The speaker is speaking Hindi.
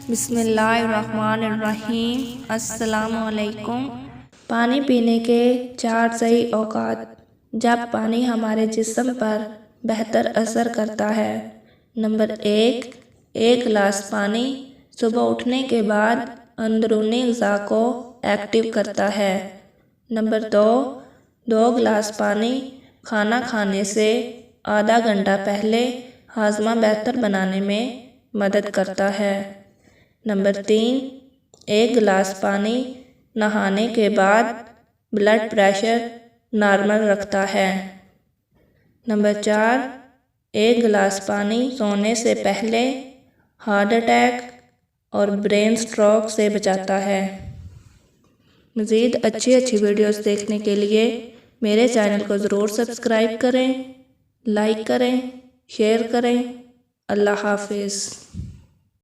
बिस्मिल्लाहिर्रहमानिर्रहीम। अस्सलामुअलैकुम। पानी पीने के 4 सही औकात। जब पानी हमारे जिस्म पर बेहतर असर करता है। नंबर 1, 1 गिलास पानी सुबह उठने के बाद अंदरूनी ग़िज़ा को एक्टिव करता है। नंबर 2, 2 गिलास पानी खाना खाने से आधा घंटा पहले हाजमा बेहतर बनाने में मदद करता है। नंबर 3, 1 गिलास पानी नहाने के बाद ब्लड प्रेशर नॉर्मल रखता है। नंबर 4, 1 गिलास पानी सोने से पहले हार्ट अटैक और ब्रेन स्ट्रोक से बचाता है। मज़ीद अच्छी वीडियोस देखने के लिए मेरे चैनल को ज़रूर सब्सक्राइब करें, लाइक करें, शेयर करें। अल्लाह हाफिज़।